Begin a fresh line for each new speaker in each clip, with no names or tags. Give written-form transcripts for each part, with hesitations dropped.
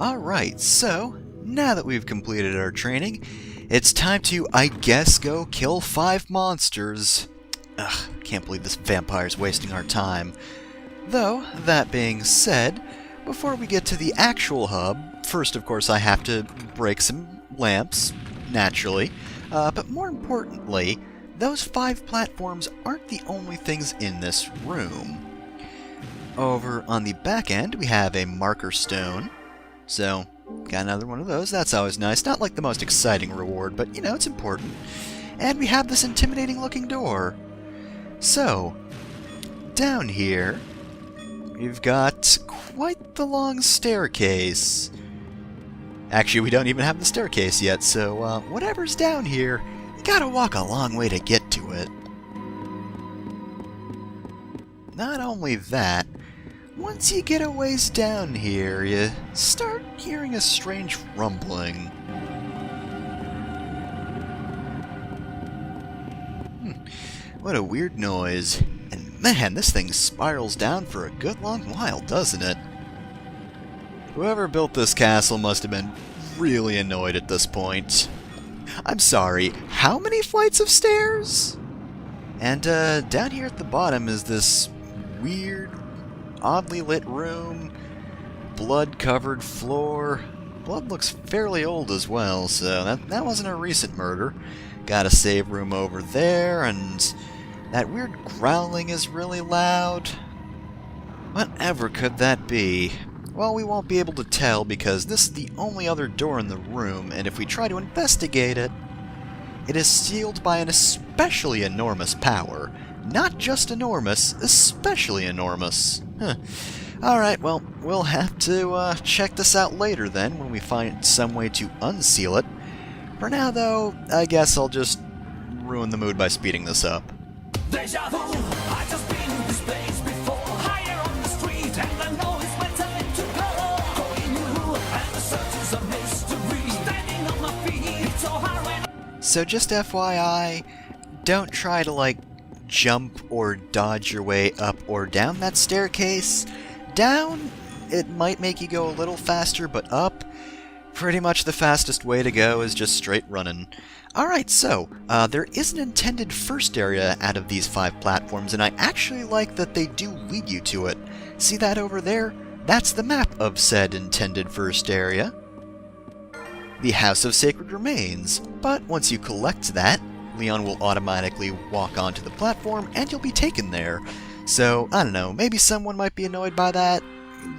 Alright, so now that we've completed our training, it's time to, I guess, go kill 5 monsters. Ugh, can't believe this vampire's wasting our time. Though, that being said, before we get to the actual hub, first of course I have to break some lamps, naturally, but more importantly, those 5 platforms aren't the only things in this room. Over on the back end, we have a marker stone. So, got another one of those. That's always nice. Not like the most exciting reward, but, you know, it's important. And we have this intimidating-looking door. So, down here, we've got quite the long staircase. Actually, we don't even have the staircase yet, so whatever's down here, you gotta walk a long way to get to it. Not only that, once you get a ways down here, you start hearing a strange rumbling. What a weird noise. And man, this thing spirals down for a good long while, doesn't it? Whoever built this castle must have been really annoyed at this point. I'm sorry, how many flights of stairs? And down here at the bottom is this weird, oddly lit room, blood-covered floor. Blood looks fairly old as well, so that wasn't a recent murder. Got a save room over there, and that weird growling is really loud. Whatever could that be? Well, we won't be able to tell because this is the only other door in the room, and if we try to investigate it, it is sealed by an especially enormous power. Not just enormous, especially enormous. Huh. Alright, well, we'll have to check this out later then, when we find some way to unseal it. For now, though, I guess I'll just ruin the mood by speeding this up.
Deja vu, I just been in this place before. Higher on the street, and I know it's my time to go. Going new, and the search is a mystery. Standing on my feet, it's so hard when...
So just FYI, don't try to, like, jump or dodge your way up or down that staircase. Down, it might make you go a little faster, but up, pretty much the fastest way to go is just straight running. Alright, so, there is an intended first area out of these 5 platforms, and I actually like that they do lead you to it. See that over there? That's the map of said intended first area. The House of Sacred Remains. But once you collect that, Leon will automatically walk onto the platform, and you'll be taken there. So, I don't know, maybe someone might be annoyed by that.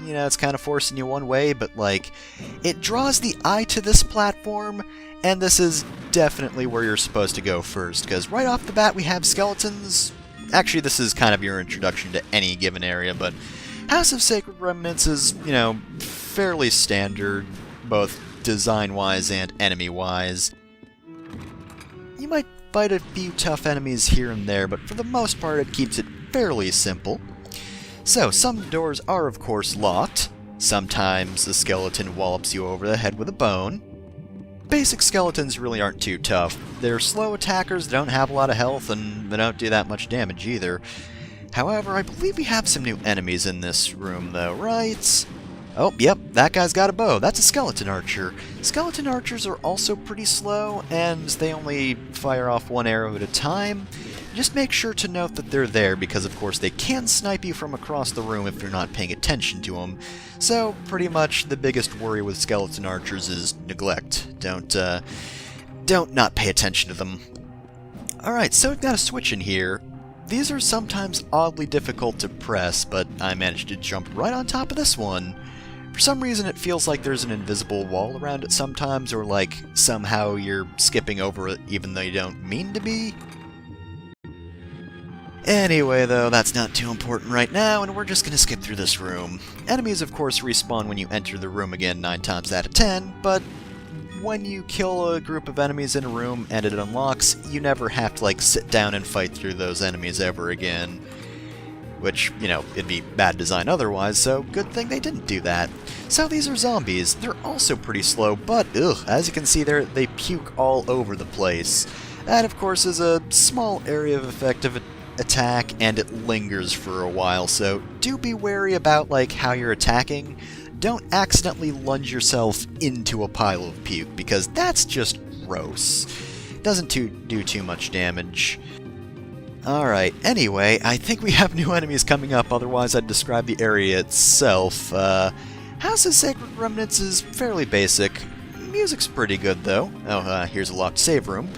You know, it's kind of forcing you one way, but, like, it draws the eye to this platform, and this is definitely where you're supposed to go first, because right off the bat we have skeletons. Actually, this is kind of your introduction to any given area, but House of Sacred Remnants is, you know, fairly standard, both design-wise and enemy-wise. You might fight a few tough enemies here and there, but for the most part it keeps it fairly simple. So, some doors are of course locked. Sometimes the skeleton wallops you over the head with a bone. Basic skeletons really aren't too tough. They're slow attackers, they don't have a lot of health, and they don't do that much damage either. However, I believe we have some new enemies in this room though, right? Oh, yep, that guy's got a bow. That's a skeleton archer. Skeleton archers are also pretty slow, and they only fire off 1 arrow at a time. Just make sure to note that they're there, because of course they can snipe you from across the room if you're not paying attention to them. So, pretty much the biggest worry with skeleton archers is neglect. Don't not pay attention to them. Alright, so we've got a switch in here. These are sometimes oddly difficult to press, but I managed to jump right on top of this one. For some reason it feels like there's an invisible wall around it sometimes, or like somehow you're skipping over it even though you don't mean to be. Anyway though, that's not too important right now, and we're just gonna skip through this room. Enemies of course respawn when you enter the room again 9 times out of 10, but when you kill a group of enemies in a room and it unlocks, you never have to like sit down and fight through those enemies ever again. Which, you know, it'd be bad design otherwise, so good thing they didn't do that. So these are zombies. They're also pretty slow, but as you can see there, they puke all over the place. That, of course, is a small area of effective attack, and it lingers for a while, so do be wary about, like, how you're attacking. don't accidentally lunge yourself into a pile of puke, because that's just gross. Doesn't do too much damage. Alright, anyway, I think we have new enemies coming up, otherwise I'd describe the area itself. House of Sacred Remnants is fairly basic. Music's pretty good, though. Oh, here's a locked save room.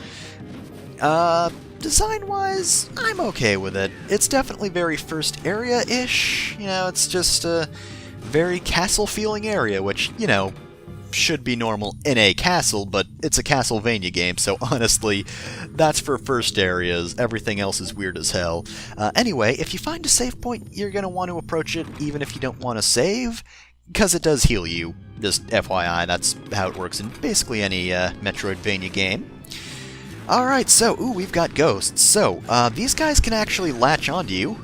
Design-wise, I'm okay with it. It's definitely very first area-ish. You know, it's just a very castle-feeling area, which, you know, should be normal in a castle, but it's a Castlevania game, so honestly, that's for first areas. Everything else is weird as hell. Anyway, if you find a save point, you're going to want to approach it even if you don't want to save, because it does heal you. Just FYI, that's how it works in basically any Metroidvania game. Alright, so, we've got ghosts. So, these guys can actually latch onto you.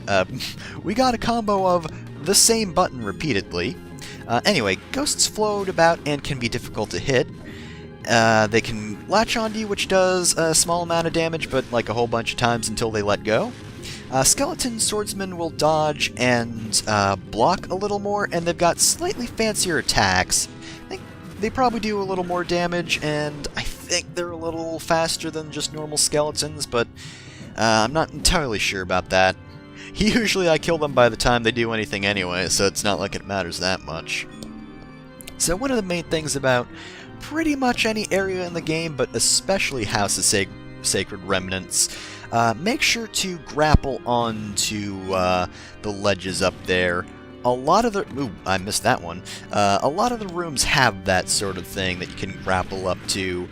We got a combo of the same button repeatedly. Anyway, ghosts float about and can be difficult to hit. They can latch onto you, which does a small amount of damage, but like a whole bunch of times until they let go. Skeleton swordsmen will dodge and block a little more, and they've got slightly fancier attacks. I think they probably do a little more damage, and I think they're a little faster than just normal skeletons, but I'm not entirely sure about that. Usually I kill them by the time they do anything anyway, so it's not like it matters that much. So one of the main things about pretty much any area in the game, but especially House of Sacred Remnants, make sure to grapple onto the ledges up there. A lot of the... Ooh, I missed that one. A lot of the rooms have that sort of thing that you can grapple up to,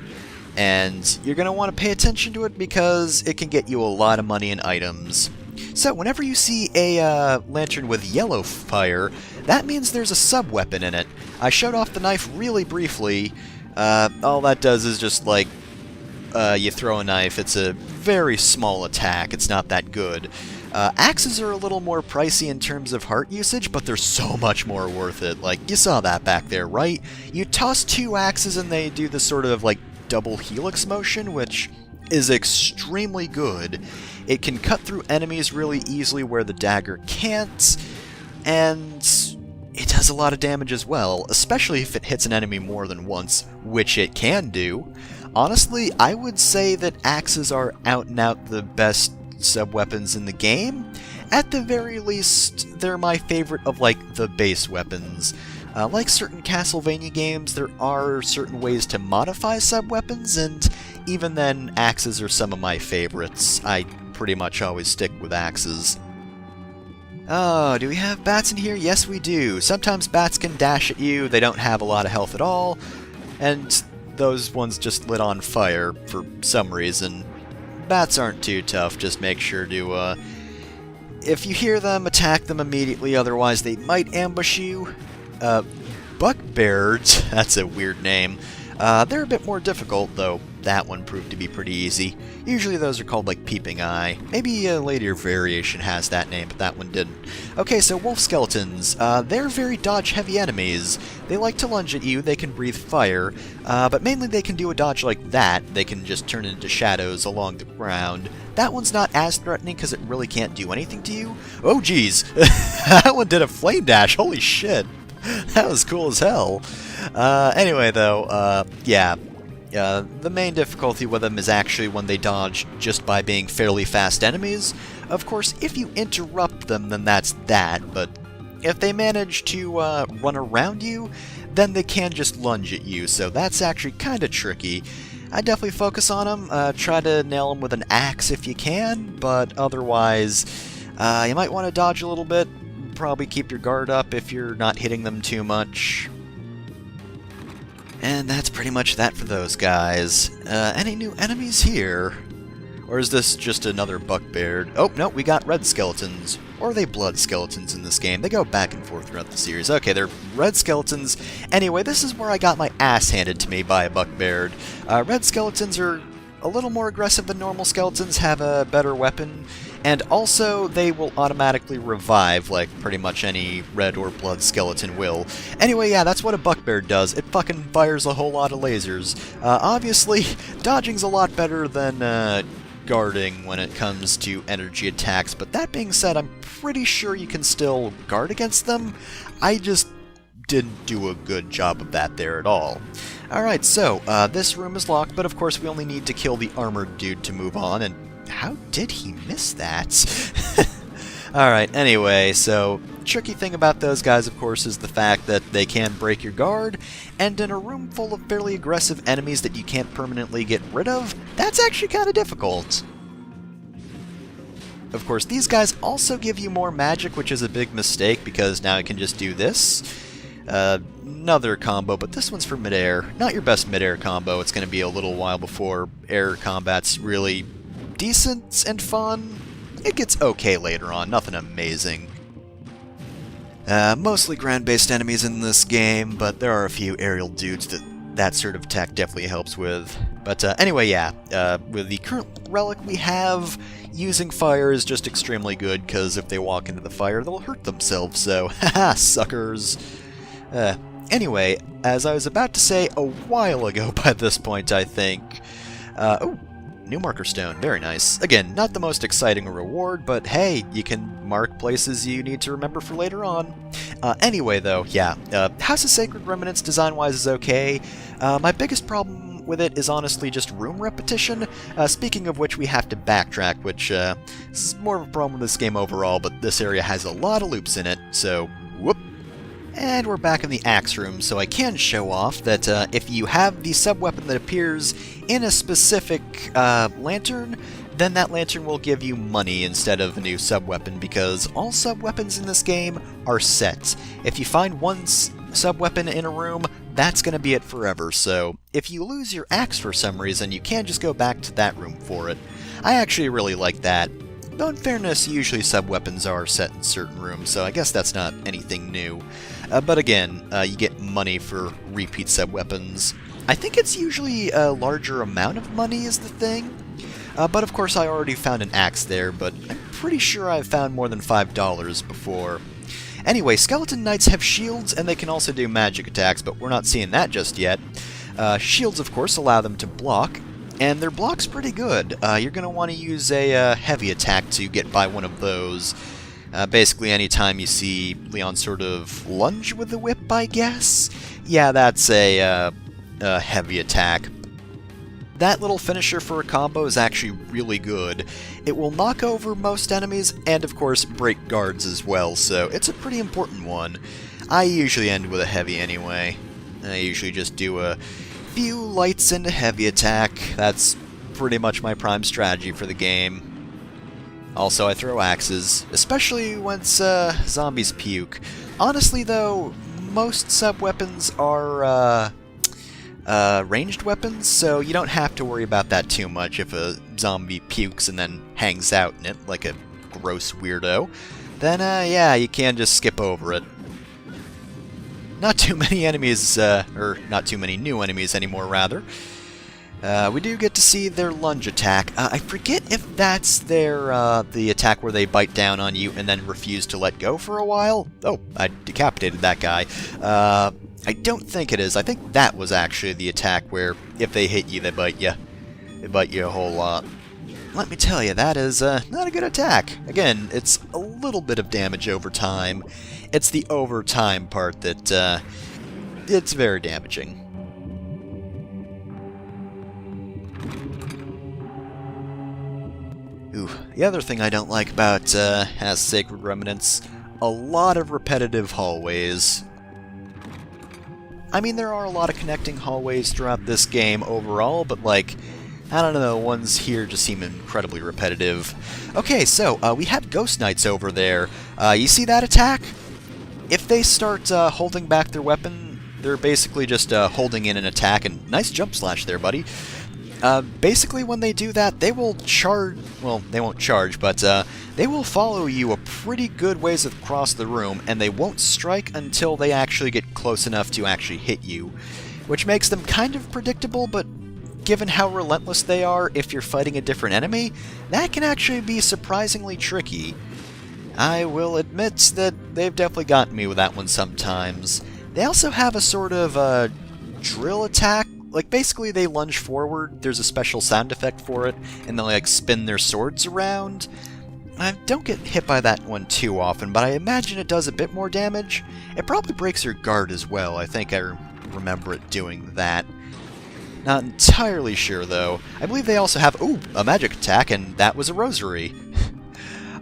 and you're going to want to pay attention to it because it can get you a lot of money and items. So, whenever you see a lantern with yellow fire, that means there's a sub-weapon in it. I showed off the knife really briefly. All that does is just, like, you throw a knife. It's a very small attack. It's not that good. Axes are a little more pricey in terms of heart usage, but they're so much more worth it. Like, you saw that back there, right? You toss 2 axes and they do this sort of, like, double helix motion, which is extremely good. It can cut through enemies really easily where the dagger can't, and it does a lot of damage as well, especially if it hits an enemy more than once, which it can do. Honestly, I would say that axes are out and out the best sub-weapons in the game. At the very least, they're my favorite of, like, the base weapons. Like certain Castlevania games, there are certain ways to modify sub-weapons, and even then, axes are some of my favorites. I pretty much always stick with axes. Oh, do we have bats in here? Yes, we do. Sometimes bats can dash at you, they don't have a lot of health at all, and those ones just lit on fire for some reason. Bats aren't too tough, just make sure to, if you hear them, attack them immediately, otherwise they might ambush you. Buckbeards, that's a weird name. They're a bit more difficult, though that one proved to be pretty easy. Usually those are called, like, Peeping Eye. Maybe a later variation has that name, but that one didn't. Okay, so wolf skeletons. They're very dodge-heavy enemies. They like to lunge at you, they can breathe fire, but mainly they can do a dodge like that. They can just turn into shadows along the ground. That one's not as threatening because it really can't do anything to you. Oh, geez! That one did a flame dash, holy shit! That was cool as hell. Anyway, though, yeah. The main difficulty with them is actually when they dodge just by being fairly fast enemies. Of course, if you interrupt them, then that's that, but if they manage to run around you, then they can just lunge at you, so that's actually kind of tricky. I definitely focus on them, try to nail them with an axe if you can, but otherwise, you might want to dodge a little bit. Probably keep your guard up if you're not hitting them too much. And that's pretty much that for those guys. Any new enemies here? Or is this just another buckbeard? Oh, no, we got red skeletons. Or are they blood skeletons in this game? They go back and forth throughout the series. Okay, they're red skeletons. Anyway, this is where I got my ass handed to me by a buckbeard. Red skeletons are a little more aggressive than normal skeletons, have a better weapon, and also they will automatically revive like pretty much any red or blood skeleton will. Anyway, yeah, that's what a buckbeard does. It fucking fires a whole lot of lasers. Obviously, dodging's a lot better than guarding when it comes to energy attacks, but that being said, I'm pretty sure you can still guard against them. I just didn't do a good job of that there at all. Alright, so, this room is locked, but of course we only need to kill the armored dude to move on, and how did he miss that? Alright, anyway, so, tricky thing about those guys, of course, is the fact that they can break your guard, and in a room full of fairly aggressive enemies that you can't permanently get rid of, that's actually kind of difficult. Of course, these guys also give you more magic, which is a big mistake, because now I can just do this. Another combo, but this one's for mid-air. Not your best mid-air combo. It's going to be a little while before air combat's really decent and fun. It gets okay later on, nothing amazing. Mostly ground-based enemies in this game, but there are a few aerial dudes that sort of tech definitely helps with. But anyway, yeah, with the current relic we have, using fire is just extremely good, because if they walk into the fire, they'll hurt themselves, so haha, suckers. Anyway, as I was about to say a while ago by this point, I think, oh, new marker stone, very nice. Again, not the most exciting reward, but hey, you can mark places you need to remember for later on. Anyway, though, yeah, House of Sacred Remnants design-wise is okay. My biggest problem with it is honestly just room repetition. Speaking of which, we have to backtrack, which is more of a problem with this game overall, but this area has a lot of loops in it, so whoop. And we're back in the axe room, so I can show off that if you have the sub-weapon that appears in a specific lantern, then that lantern will give you money instead of a new sub-weapon, because all sub-weapons in this game are set. If you find one sub-weapon in a room, that's going to be it forever, so if you lose your axe for some reason, you can just go back to that room for it. I actually really like that. Though in fairness, usually sub-weapons are set in certain rooms, so I guess that's not anything new. But again, you get money for repeat sub-weapons. I think it's usually a larger amount of money is the thing. But of course I already found an axe there, but I'm pretty sure I've found more than $5 before. Anyway, Skeleton Knights have shields, and they can also do magic attacks, but we're not seeing that just yet. Shields, of course, allow them to block, and their block's pretty good. You're going to want to use a heavy attack to get by one of those. Basically, anytime you see Leon sort of lunge with the whip, I guess? Yeah, that's a heavy attack. That little finisher for a combo is actually really good. It will knock over most enemies, and of course break guards as well, so it's a pretty important one. I usually end with a heavy anyway. I usually just do a few lights into heavy attack. That's pretty much my prime strategy for the game. Also, I throw axes, especially once zombies puke. Honestly, though, most sub-weapons are ranged weapons, so you don't have to worry about that too much. If a zombie pukes and then hangs out in it like a gross weirdo, then yeah, you can just skip over it. Not too many enemies, or not too many new enemies anymore, rather. We do get to see their lunge attack. I forget if that's their, the attack where they bite down on you and then refuse to let go for a while. Oh, I decapitated that guy. I don't think it is. I think that was actually the attack where if they hit you, they bite you. They bite you a whole lot. Let me tell you, that is not a good attack. Again, it's a little bit of damage over time. It's the over time part that, it's very damaging. Ooh, the other thing I don't like about Has Sacred Remnants, a lot of repetitive hallways. I mean, there are a lot of connecting hallways throughout this game overall, but like, I don't know, the ones here just seem incredibly repetitive. Okay, so, we have Ghost Knights over there. You see that attack? If they start holding back their weapon, they're basically just holding in an attack, and nice jump slash there, buddy. Basically, when they do that, they will charge... Well, they won't charge, but they will follow you a pretty good ways across the room, and they won't strike until they actually get close enough to actually hit you, which makes them kind of predictable, but given how relentless they are if you're fighting a different enemy, that can actually be surprisingly tricky. I will admit that they've definitely gotten me with that one sometimes. They also have a sort of drill attack. Like, basically, they lunge forward, there's a special sound effect for it, and they, like, spin their swords around. I don't get hit by that one too often, but I imagine it does a bit more damage. It probably breaks your guard as well. I think I remember it doing that. Not entirely sure, though. I believe they also have, ooh, a magic attack, and that was a rosary.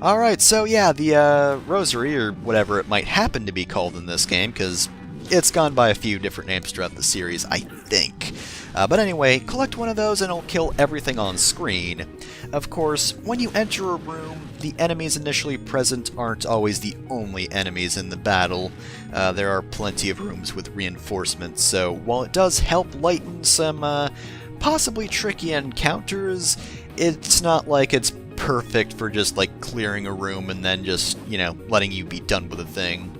Alright, so yeah, the rosary, or whatever it might happen to be called in this game, because it's gone by a few different names throughout the series, I think. But anyway, collect one of those and it'll kill everything on screen. Of course, when you enter a room, the enemies initially present aren't always the only enemies in the battle. There are plenty of rooms with reinforcements, so while it does help lighten some possibly tricky encounters, it's not like it's perfect for just like clearing a room and then just, you know, letting you be done with a thing.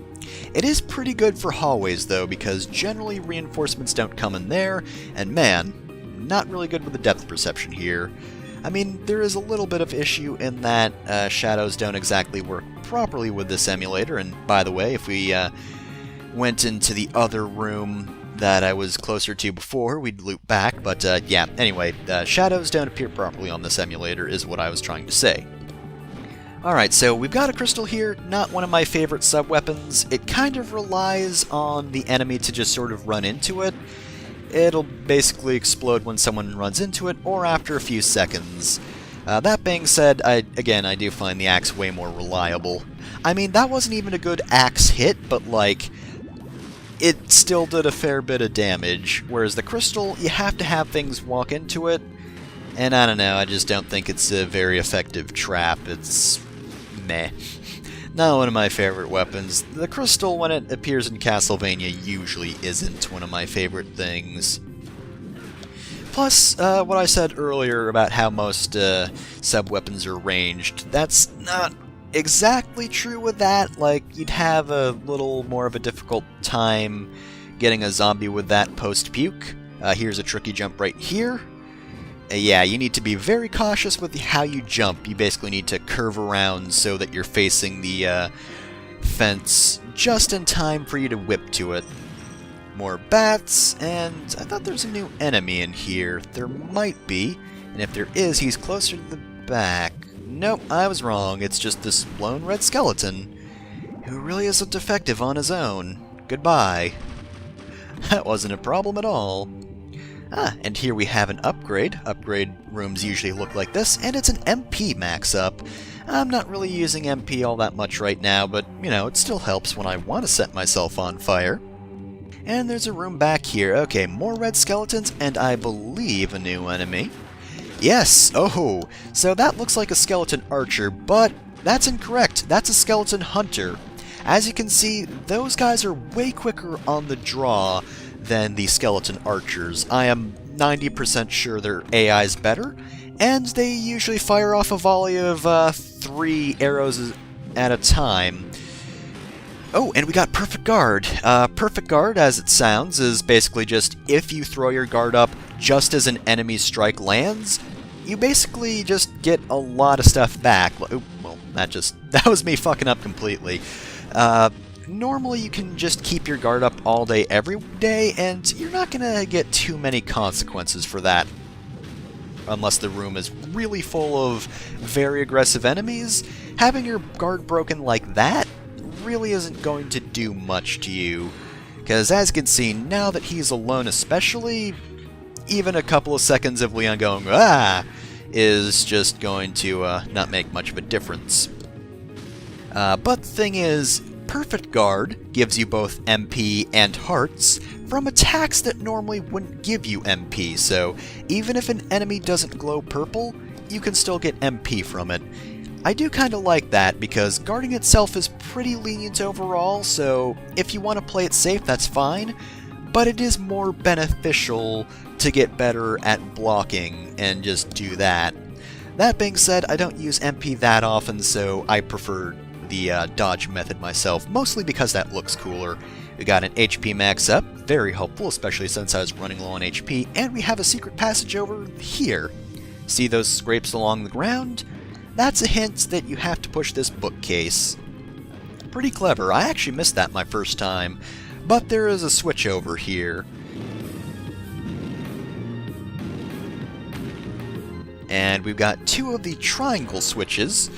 It is pretty good for hallways, though, because generally reinforcements don't come in there, and man, not really good with the depth perception here. I mean, there is a little bit of issue in that shadows don't exactly work properly with this emulator, and by the way, if we went into the other room that I was closer to before, we'd loop back, but yeah, anyway, shadows don't appear properly on this emulator is what I was trying to say. Alright, so we've got a crystal here, not one of my favorite sub-weapons. It kind of relies on the enemy to just sort of run into it. It'll basically explode when someone runs into it, or after a few seconds. That being said, I do find the axe way more reliable. I mean, that wasn't even a good axe hit, but like, it still did a fair bit of damage, whereas the crystal, you have to have things walk into it, and I don't know, I just don't think it's a very effective trap. It's meh. Not one of my favorite weapons. The crystal, when it appears in Castlevania, usually isn't one of my favorite things. Plus, what I said earlier about how most sub-weapons are ranged, that's not exactly true with that. Like, you'd have a little more of a difficult time getting a zombie with that post-puke. Here's a tricky jump right here. Yeah, you need to be very cautious with how you jump. You basically need to curve around so that you're facing the fence just in time for you to whip to it. More bats, and I thought there's a new enemy in here. There might be, and if there is, he's closer to the back. Nope, I was wrong. It's just this lone red skeleton, who really isn't effective on his own. Goodbye. That wasn't a problem at all. Ah, and here we have an upgrade. Upgrade rooms usually look like this, and it's an MP max-up. I'm not really using MP all that much right now, but, you know, it still helps when I want to set myself on fire. And there's a room back here. Okay, more red skeletons, and I believe a new enemy. Yes! Oh! So that looks like a skeleton archer, but that's incorrect. That's a skeleton hunter. As you can see, those guys are way quicker on the draw than the skeleton archers. I am 90% sure their AI is better, and they usually fire off a volley of 3 arrows at a time. Oh, and we got Perfect Guard. Perfect Guard, as it sounds, is basically just if you throw your guard up just as an enemy strike lands, you basically just get a lot of stuff back. Oh, well, that was me fucking up completely. Normally you can just keep your guard up all day, every day, and you're not gonna get too many consequences for that. Unless the room is really full of very aggressive enemies, having your guard broken like that really isn't going to do much to you. Because as you can see, now that he's alone especially, even a couple of seconds of Leon going, ah, is just going to not make much of a difference. But the thing is, Perfect Guard gives you both MP and hearts from attacks that normally wouldn't give you MP, so even if an enemy doesn't glow purple, you can still get MP from it. I do kinda like that, because guarding itself is pretty lenient overall, so if you want to play it safe, that's fine, but it is more beneficial to get better at blocking and just do that. That being said, I don't use MP that often, so I prefer the dodge method myself, mostly because that looks cooler. We got an HP max up, very helpful, especially since I was running low on HP, and we have a secret passage over here. See those scrapes along the ground? That's a hint that you have to push this bookcase. Pretty clever. I actually missed that my first time, but there is a switch over here. And we've got 2 of the triangle switches.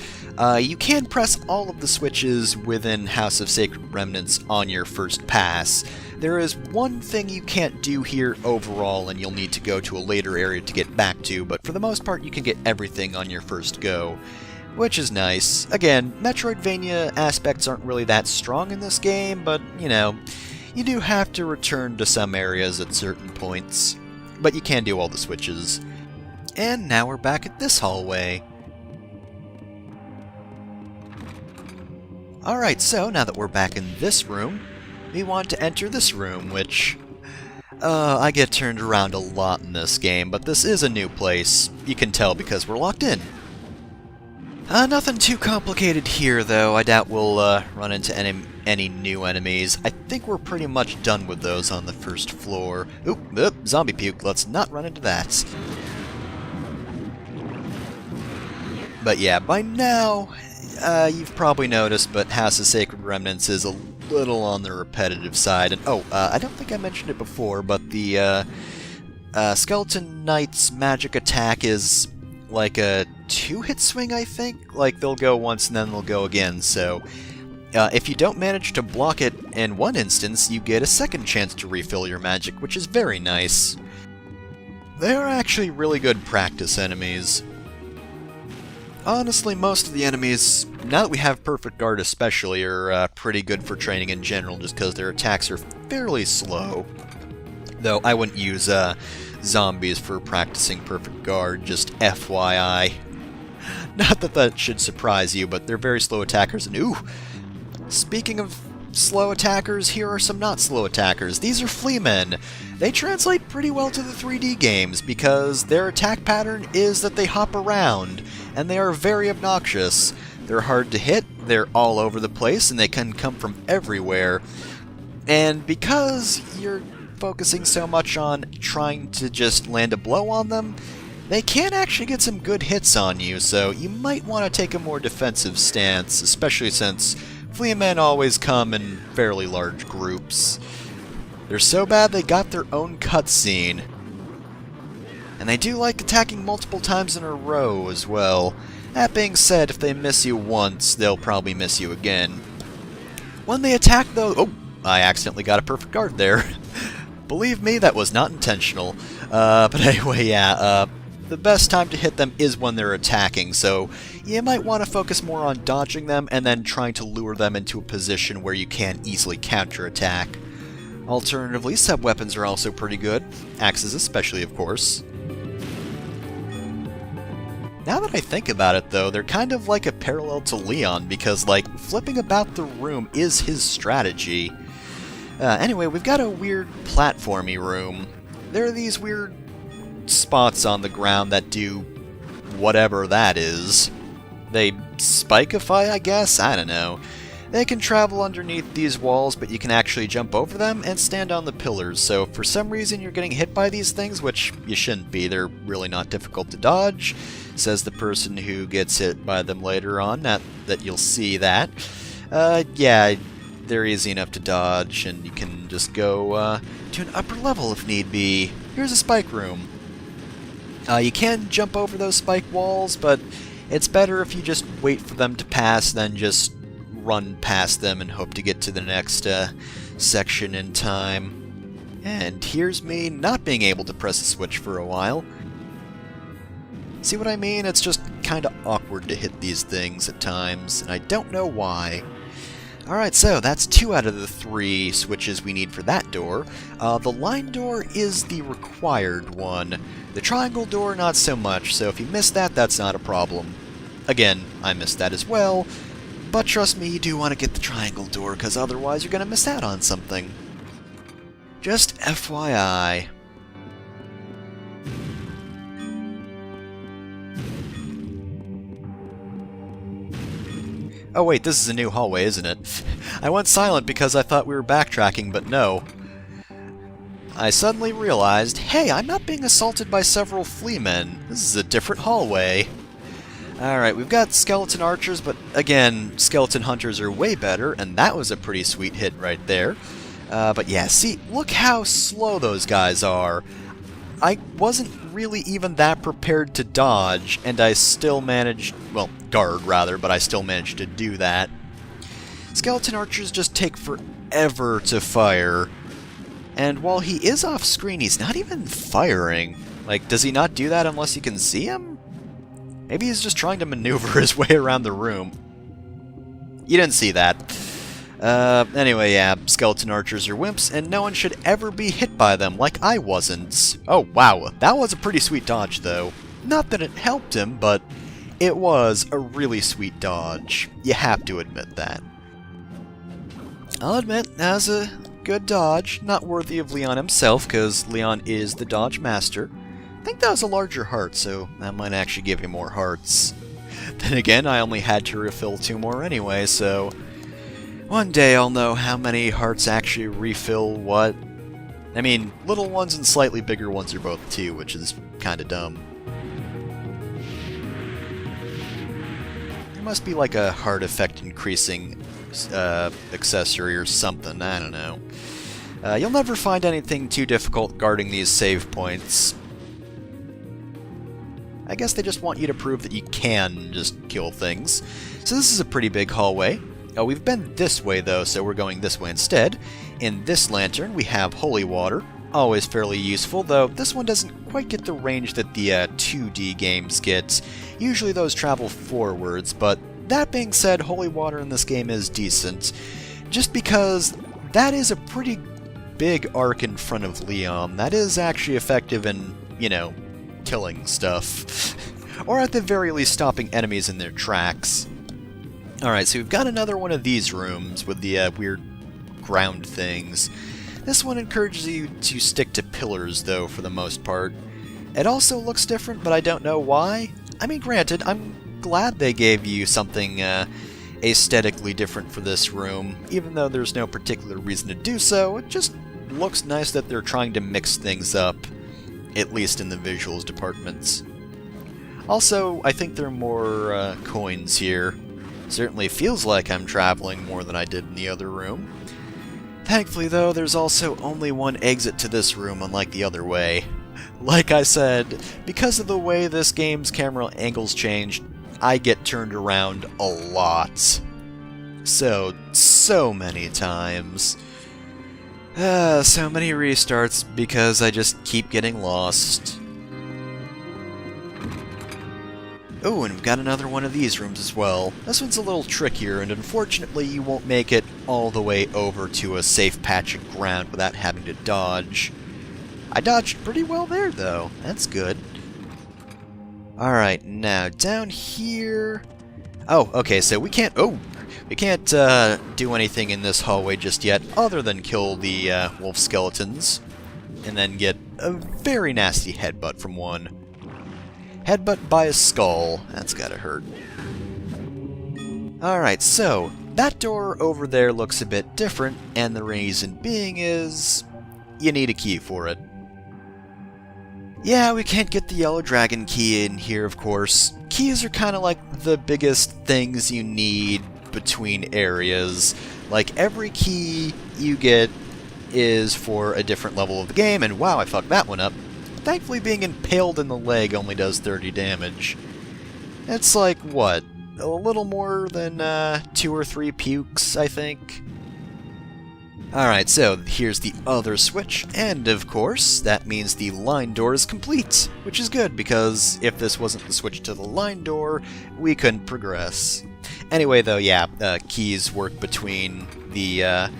You can press all of the switches within House of Sacred Remnants on your first pass. There is one thing you can't do here overall, and you'll need to go to a later area to get back to, but for the most part you can get everything on your first go, which is nice. Again, Metroidvania aspects aren't really that strong in this game, but, you know, you do have to return to some areas at certain points. But you can do all the switches. And now we're back at this hallway. Alright, so now that we're back in this room, we want to enter this room, which... I get turned around a lot in this game, but this is a new place. You can tell because we're locked in. Nothing too complicated here, though. I doubt we'll run into any new enemies. I think we're pretty much done with those on the first floor. Oop, zombie puke. Let's not run into that. But yeah, by now, you've probably noticed, but House of Sacred Remnants is a little on the repetitive side. And I don't think I mentioned it before, but the Skeleton Knight's magic attack is like a 2-hit swing, I think? Like, they'll go once and then they'll go again, so... if you don't manage to block it in one instance, you get a second chance to refill your magic, which is very nice. They are actually really good practice enemies. Honestly, most of the enemies, now that we have Perfect Guard especially, are pretty good for training in general, just because their attacks are fairly slow. Though I wouldn't use zombies for practicing Perfect Guard, just FYI. Not that that should surprise you, but they're very slow attackers, and ooh! Speaking of slow attackers, here are some not slow attackers. These are Fleamen. They translate pretty well to the 3D games, because their attack pattern is that they hop around, and they are very obnoxious. They're hard to hit, they're all over the place, and they can come from everywhere. And because you're focusing so much on trying to just land a blow on them, they can actually get some good hits on you, so you might want to take a more defensive stance, especially since Fleamen always come in fairly large groups. They're so bad they got their own cutscene. And they do like attacking multiple times in a row as well. That being said, if they miss you once, they'll probably miss you again. When they attack though... Oh, I accidentally got a Perfect Guard there. Believe me, that was not intentional. But anyway, yeah, the best time to hit them is when they're attacking, so you might want to focus more on dodging them and then trying to lure them into a position where you can easily counterattack. Alternatively, sub-weapons are also pretty good, axes especially, of course. Now that I think about it, though, they're kind of like a parallel to Leon, because, like, flipping about the room is his strategy. Anyway, we've got a weird platformy room. There are these weird spots on the ground that do whatever that is. They spikeify, I guess? I don't know. They can travel underneath these walls, but you can actually jump over them and stand on the pillars, so if for some reason you're getting hit by these things, which you shouldn't be, they're really not difficult to dodge, says the person who gets hit by them later on, not that you'll see that. Yeah, they're easy enough to dodge, and you can just go to an upper level if need be. Here's a spike room. You can jump over those spike walls, but it's better if you just wait for them to pass than just run past them and hope to get to the next section in time. And here's me not being able to press a switch for a while. See what I mean? It's just kinda awkward to hit these things at times, and I don't know why. Alright, so that's 2 out of the 3 switches we need for that door. The line door is the required one. The triangle door, not so much, so if you missed that, that's not a problem. Again, I missed that as well, but trust me, you do want to get the triangle door, because otherwise you're going to miss out on something. Just FYI. Oh wait, this is a new hallway, isn't it? I went silent because I thought we were backtracking, but no. I suddenly realized, hey, I'm not being assaulted by several Fleamen. This is a different hallway. Alright, we've got skeleton archers, but again, skeleton hunters are way better, and that was a pretty sweet hit right there. But yeah, see, look how slow those guys are. I wasn't really even that prepared to dodge, and I still managed, well, guard rather, but I still managed to do that. Skeleton archers just take forever to fire, and while he is off screen, he's not even firing. Like, does he not do that unless you can see him? Maybe he's just trying to maneuver his way around the room. You didn't see that. Anyway, yeah, skeleton archers are wimps, and no one should ever be hit by them, like I wasn't. Oh, wow, that was a pretty sweet dodge, though. Not that it helped him, but it was a really sweet dodge. You have to admit that. I'll admit, that was a good dodge. Not worthy of Leon himself, because Leon is the dodge master. I think that was a larger heart, so that might actually give you more hearts. Then again, I only had to refill 2 more anyway, so one day I'll know how many hearts actually refill what. I mean, little ones and slightly bigger ones are both 2, which is kinda dumb. There must be like a heart effect increasing accessory or something, I don't know. You'll never find anything too difficult guarding these save points. I guess they just want you to prove that you can just kill things. So this is a pretty big hallway. Oh, we've been this way though, so we're going this way instead. In this lantern we have holy water, always fairly useful, though this one doesn't quite get the range that the 2D games get. Usually those travel forwards, but that being said, holy water in this game is decent, just because that is a pretty big arc in front of Leon. That is actually effective in, you know, killing stuff. Or at the very least stopping enemies in their tracks. Alright, so we've got another one of these rooms with the weird ground things. This one encourages you to stick to pillars, though, for the most part. It also looks different, but I don't know why. I mean, granted, I'm glad they gave you something aesthetically different for this room. Even though there's no particular reason to do so, it just looks nice that they're trying to mix things up, at least in the visuals departments. Also, I think there are more coins here. Certainly feels like I'm traveling more than I did in the other room. Thankfully, though, there's also only one exit to this room, unlike the other way. Like I said, because of the way this game's camera angles changed, I get turned around a lot. So many times. So many restarts because I just keep getting lost. Oh, and we've got another one of these rooms as well. This one's a little trickier, and unfortunately you won't make it all the way over to a safe patch of ground without having to dodge. I dodged pretty well there, though. That's good. Alright, now down here... Oh, okay, so we can't... Oh! We can't do anything in this hallway just yet, other than kill the wolf skeletons, and then get a very nasty headbutt from one. Headbutt by a skull. That's gotta hurt. Alright, so that door over there looks a bit different, and the reason being is you need a key for it. Yeah, we can't get the yellow dragon key in here, of course. Keys are kind of like the biggest things you need between areas. Like, every key you get is for a different level of the game, and wow, I fucked that one up. Thankfully, being impaled in the leg only does 30 damage. It's like, what? A little more than 2 or 3 pukes, I think? Alright, so here's the other switch, and of course, that means the line door is complete, which is good, because if this wasn't the switch to the line door, we couldn't progress. Anyway, though, yeah, keys work between the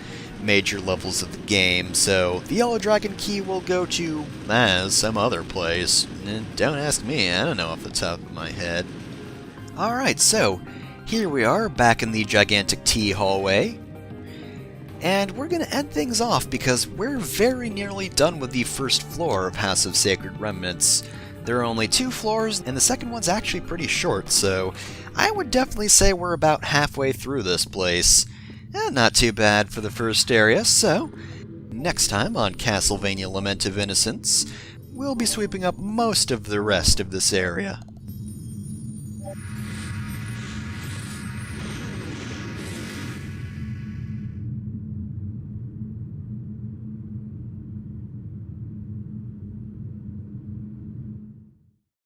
major levels of the game, so the yellow dragon key will go to some other place. Don't ask me, I don't know off the top of my head. Alright, so here we are back in the gigantic T hallway, and we're going to end things off because we're very nearly done with the first floor of House of Sacred Remnants. There are only 2 floors, and the second one's actually pretty short, so I would definitely say we're about halfway through this place. Not too bad for the first area, so next time on Castlevania Lament of Innocence, we'll be sweeping up most of the rest of this area.